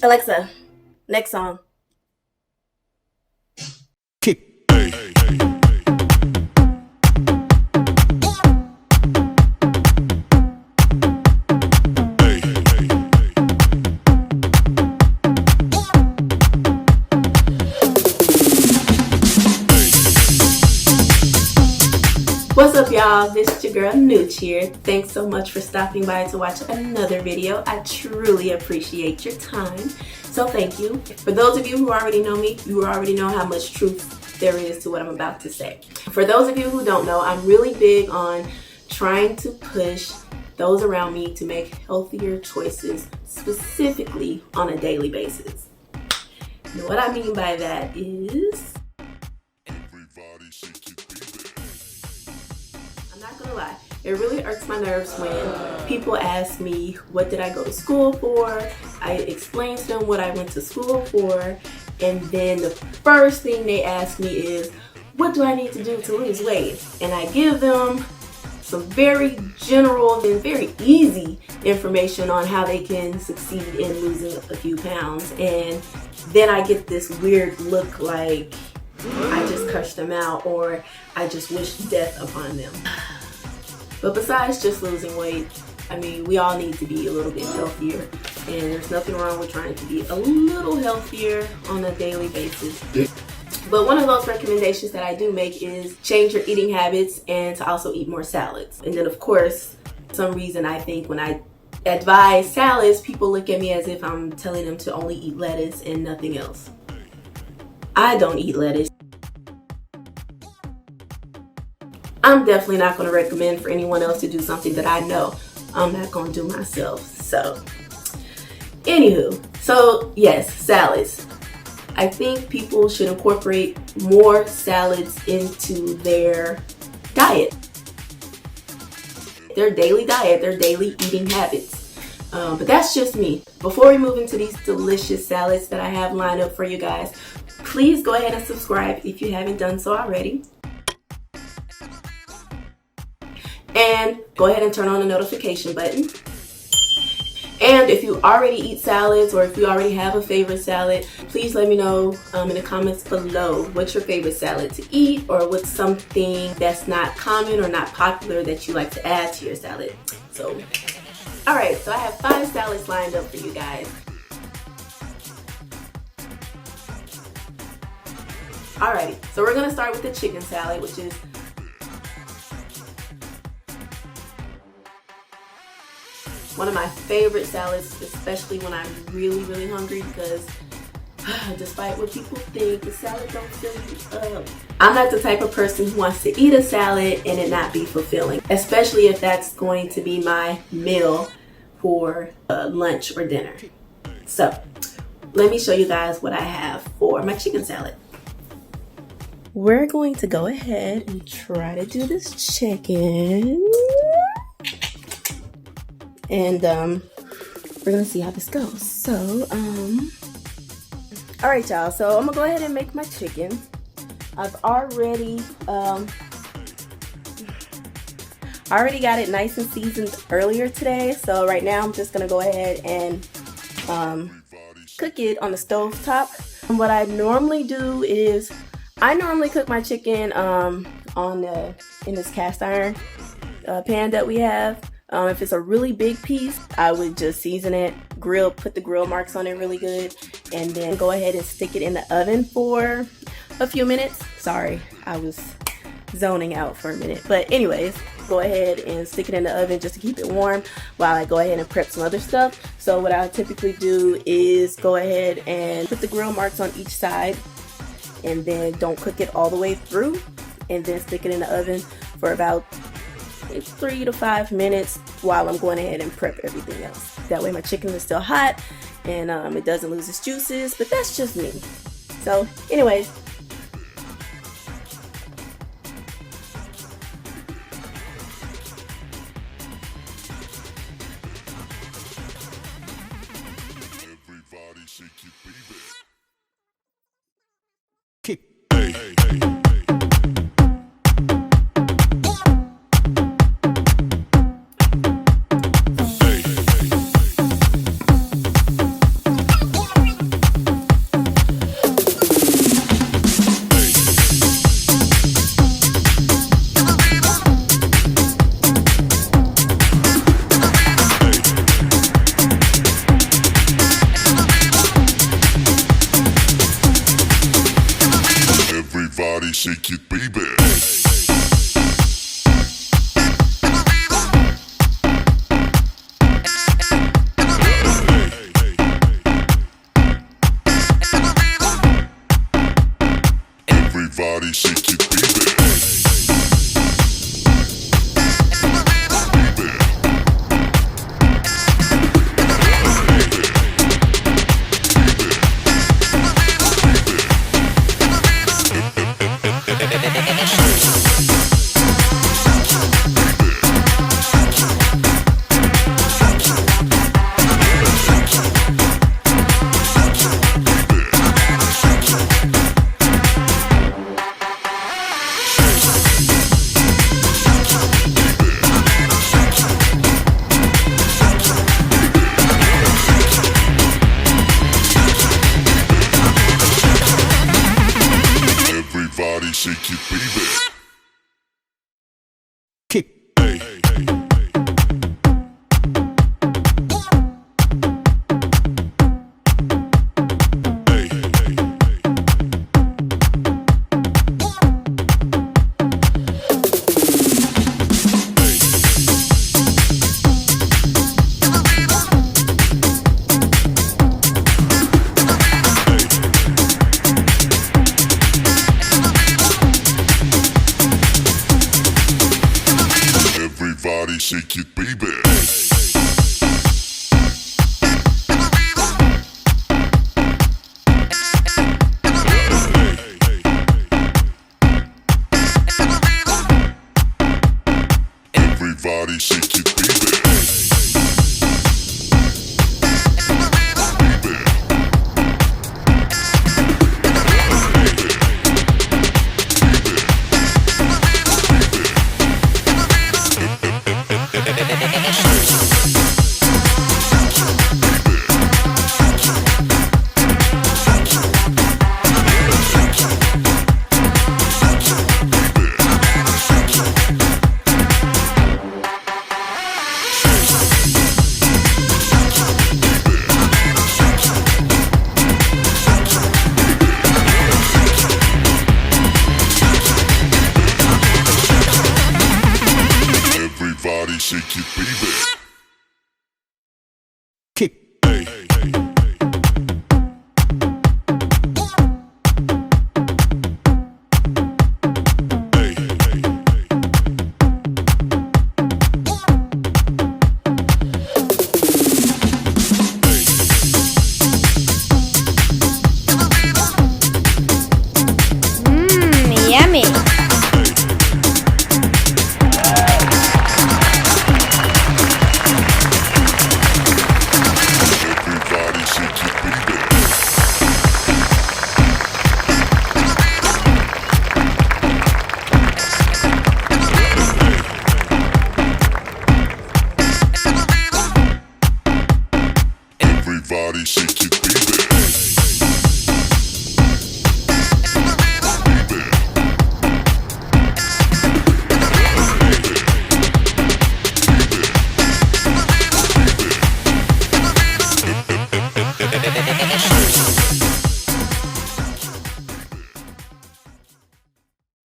Alexa, next song. Kick. What's up, y'all? This is your girl Nuch here. Thanks so much for stopping by to watch another video. I truly appreciate your time, so thank you. For those of you who already know me, you already know how much truth there is to what I'm about to say. For those of you who don't know, I'm really big on trying to push those around me to make healthier choices, specifically on a daily basis. And what I mean by that is, I'm not gonna lie, it really irks my nerves when people ask me, what did I go to school for? I explain to them what I went to school for, and then the first thing they ask me is, what do I need to do to lose weight? And I give them some very general and very easy information on how they can succeed in losing a few pounds. And then I get this weird look like I just cursed them out or I just wished death upon them. But besides just losing weight, I mean, we all need to be a little bit healthier, and there's nothing wrong with trying to be a little healthier on a daily basis. But one of those recommendations that I do make is change your eating habits and to also eat more salads. And then of course, for some reason I think when I advise salads, people look at me as if I'm telling them to only eat lettuce and nothing else. I don't eat lettuce. I'm definitely not going to recommend for anyone else to do something that I know I'm not going to do myself. So, anywho, so yes, salads. I think people should incorporate more salads into their diet, their daily diet, their daily eating habits. But that's just me. Before we move into these delicious salads that I have lined up for you guys, please go ahead and subscribe if you haven't done so already. And go ahead and turn on the notification button. And if you already eat salads or if you already have a favorite salad, please let me know in the comments below what's your favorite salad to eat, or what's something that's not common or not popular that you like to add to your salad. So, alright, so I have 5 salads lined up for you guys. Alrighty, so we're gonna start with the chicken salad, which is one of my favorite salads, especially when I'm really, really hungry, because despite what people think, the salad don't fill you up. I'm not the type of person who wants to eat a salad and it not be fulfilling, especially if that's going to be my meal for lunch or dinner. So let me show you guys what I have for my chicken salad. We're going to go ahead and try to do this chicken. And we're gonna see how this goes. So, all right, y'all. So I'm gonna go ahead and make my chicken. I've already got it nice and seasoned earlier today. So right now I'm just gonna go ahead and cook it on the stove top. And what I normally do is I normally cook my chicken in this cast iron pan that we have. If it's a really big piece, I would just season it, put the grill marks on it really good, and then go ahead and stick it in the oven for a few minutes. Sorry, I was zoning out for a minute. But anyways, go ahead and stick it in the oven just to keep it warm while I go ahead and prep some other stuff. So what I typically do is go ahead and put the grill marks on each side, and then don't cook it all the way through, and then stick it in the oven for about 3 to 5 minutes while I'm going ahead and prep everything else. That way my chicken is still hot and it doesn't lose its juices, but that's just me. So anyways, Everybody shake it, baby. Kick. shake it, baby. Everybody shake it, baby. Everybody shake it, baby. Kick. Hey. Everybody shake it, baby. Everybody shake it, baby. Everybody shake it, baby. Kick. Hey. Yummy. Everybody shake it, baby. Everybody shake it, baby. Baby.